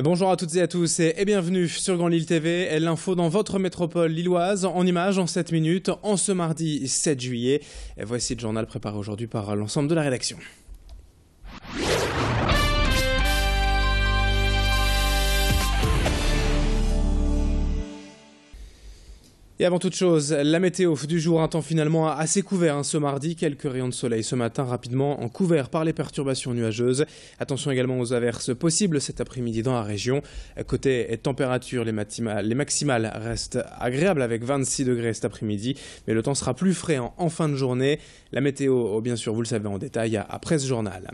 Bonjour à toutes et à tous et bienvenue sur Grand Lille TV, l'info dans votre métropole lilloise, en images en 7 minutes, en ce mardi 7 juillet. Et voici le journal préparé aujourd'hui par l'ensemble de la rédaction. Et avant toute chose, la météo du jour, un temps finalement assez couvert ce mardi. Quelques rayons de soleil ce matin, rapidement couverts par les perturbations nuageuses. Attention également aux averses possibles cet après-midi dans la région. Côté température, les maximales restent agréables avec 26 degrés cet après-midi. Mais le temps sera plus frais en fin de journée. La météo, bien sûr, vous le savez en détail après ce journal.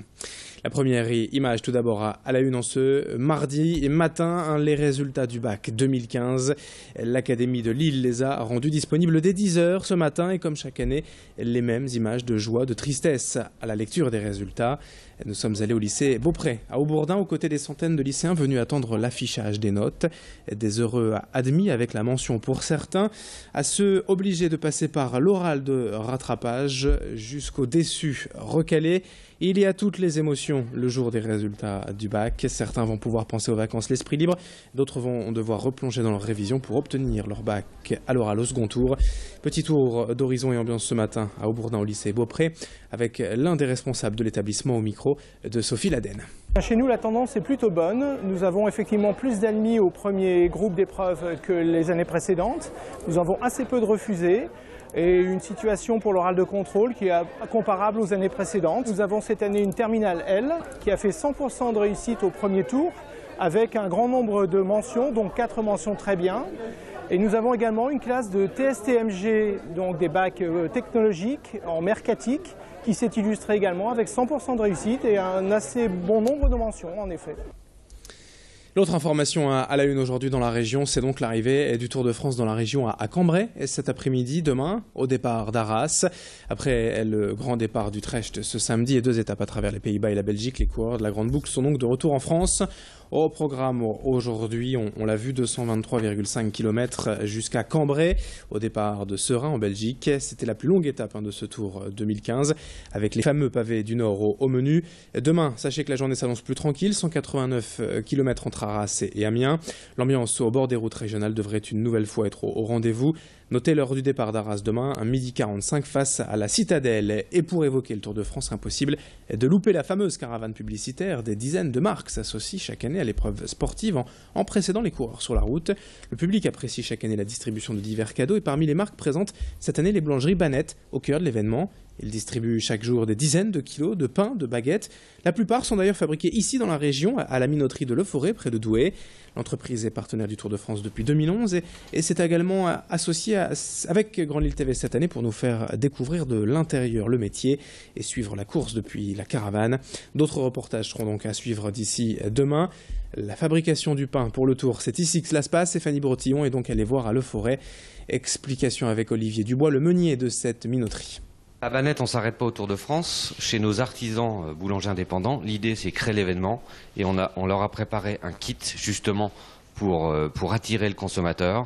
La première image tout d'abord à la une en ce mardi matin, les résultats du bac 2015. L'Académie de Lille les a rendus disponibles dès 10h ce matin et comme chaque année, les mêmes images de joie, de tristesse à la lecture des résultats. Nous sommes allés au lycée Beaupré à Aubourdin aux côtés des centaines de lycéens venus attendre l'affichage des notes. Des heureux admis avec la mention pour certains, à ceux obligés de passer par l'oral de rattrapage jusqu'aux déçus recalés. Il y a toutes les émotions le jour des résultats du bac. Certains vont pouvoir penser aux vacances l'esprit libre, d'autres vont devoir replonger dans leur révision pour obtenir leur bac à l'oral au second tour. Petit tour d'horizon et ambiance ce matin à Aubourdin au lycée Beaupré avec l'un des responsables de l'établissement au micro de Sophie Laden. Chez nous, la tendance est plutôt bonne. Nous avons effectivement plus d'admis au premier groupe d'épreuves que les années précédentes. Nous avons assez peu de refusés et une situation pour l'oral de contrôle qui est comparable aux années précédentes. Nous avons cette année une terminale L qui a fait 100% de réussite au premier tour avec un grand nombre de mentions, donc 4 mentions très bien. Et nous avons également une classe de TSTMG, donc des bacs technologiques en mercatique, qui s'est illustrée également avec 100% de réussite et un assez bon nombre de mentions en effet. L'autre information à la une aujourd'hui dans la région, c'est donc l'arrivée du Tour de France dans la région à Cambrai cet après-midi, demain, au départ d'Arras. Après le grand départ d'Utrecht ce samedi et 2 étapes à travers les Pays-Bas et la Belgique, les coureurs de la Grande Boucle sont donc de retour en France. Au programme aujourd'hui, on l'a vu, 223,5 km jusqu'à Cambrai, au départ de Serein en Belgique. C'était la plus longue étape de ce Tour 2015, avec les fameux pavés du Nord au menu. Demain, sachez que la journée s'annonce plus tranquille, 189 km entre Arras et Amiens. L'ambiance au bord des routes régionales devrait une nouvelle fois être au rendez-vous. Notez l'heure du départ d'Arras demain, 12h45 face à la Citadelle. Et pour évoquer le Tour de France, impossible de louper la fameuse caravane publicitaire. Des dizaines de marques s'associent chaque année à l'épreuve sportive en précédant les coureurs sur la route. Le public apprécie chaque année la distribution de divers cadeaux et parmi les marques présentes cette année les boulangeries Banette au cœur de l'événement. Ils distribuent chaque jour des dizaines de kilos de pain, de baguettes. La plupart sont d'ailleurs fabriqués ici dans la région, à la minoterie de Leforêt, près de Douai. L'entreprise est partenaire du Tour de France depuis 2011 et s'est également associée avec Grand Lille TV cette année pour nous faire découvrir de l'intérieur le métier et suivre la course depuis la caravane. D'autres reportages seront donc à suivre d'ici demain. La fabrication du pain pour le Tour, c'est ici que cela se passe et Fanny Brotillon est donc allée voir à Leforêt. Explication avec Olivier Dubois, le meunier de cette minoterie. À Banette, on ne s'arrête pas au Tour de France. Chez nos artisans boulangers indépendants, l'idée c'est créer l'événement et on leur a préparé un kit justement pour attirer le consommateur,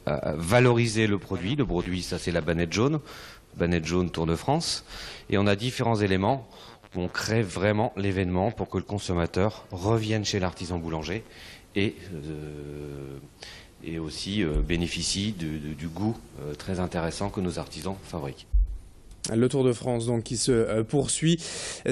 valoriser le produit. Le produit, ça c'est la banette jaune Tour de France. Et on a différents éléments où on crée vraiment l'événement pour que le consommateur revienne chez l'artisan boulanger et aussi bénéficie du goût très intéressant que nos artisans fabriquent. Le Tour de France donc qui se poursuit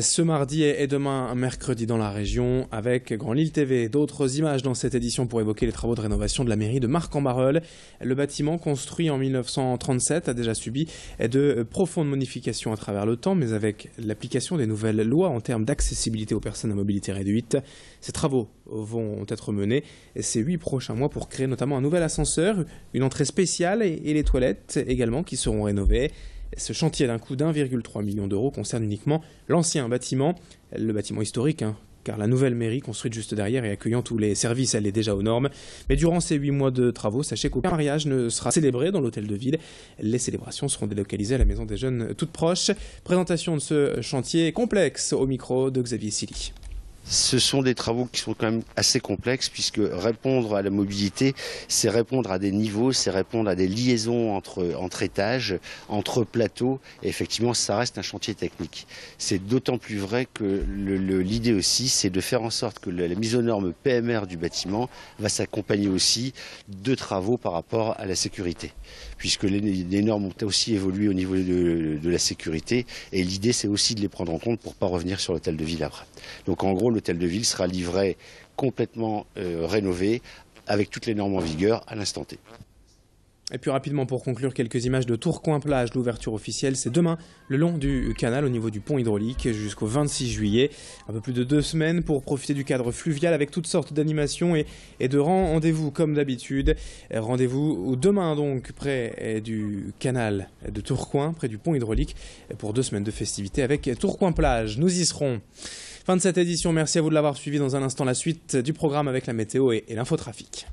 ce mardi et demain mercredi dans la région avec Grand Lille TV. D'autres images dans cette édition pour évoquer les travaux de rénovation de la mairie de Marcq-en-Barœul. Le bâtiment construit en 1937 a déjà subi de profondes modifications à travers le temps, mais avec l'application des nouvelles lois en termes d'accessibilité aux personnes à mobilité réduite. Ces travaux vont être menés ces 8 prochains mois pour créer notamment un nouvel ascenseur, une entrée spéciale et les toilettes également qui seront rénovées. Ce chantier d'un coût d'1,3 million d'euros concerne uniquement l'ancien bâtiment, le bâtiment historique, car la nouvelle mairie construite juste derrière et accueillant tous les services, elle est déjà aux normes. Mais durant ces 8 mois de travaux, sachez qu'aucun mariage ne sera célébré dans l'hôtel de ville. Les célébrations seront délocalisées à la maison des jeunes toute proche. Présentation de ce chantier complexe au micro de Xavier Silly. Ce sont des travaux qui sont quand même assez complexes puisque répondre à la mobilité, c'est répondre à des niveaux, c'est répondre à des liaisons entre étages, entre plateaux. Et effectivement, ça reste un chantier technique. C'est d'autant plus vrai que l'idée aussi, c'est de faire en sorte que la mise aux normes PMR du bâtiment va s'accompagner aussi de travaux par rapport à la sécurité. Puisque les normes ont aussi évolué au niveau de la sécurité. Et l'idée, c'est aussi de les prendre en compte pour ne pas revenir sur l'hôtel de ville après. Donc en gros, l'hôtel de ville sera livré complètement rénové avec toutes les normes en vigueur à l'instant T. Et puis rapidement pour conclure, quelques images de Tourcoing-Plage. L'ouverture officielle, c'est demain, le long du canal au niveau du pont hydraulique jusqu'au 26 juillet. Un peu plus de 2 semaines pour profiter du cadre fluvial avec toutes sortes d'animations et de rendez-vous comme d'habitude. Rendez-vous demain donc près du canal de Tourcoing, près du pont hydraulique, pour 2 semaines de festivités avec Tourcoing-Plage. Nous y serons. Fin de cette édition, merci à vous de l'avoir suivi. Dans un instant, la suite du programme avec la météo et l'infotrafic.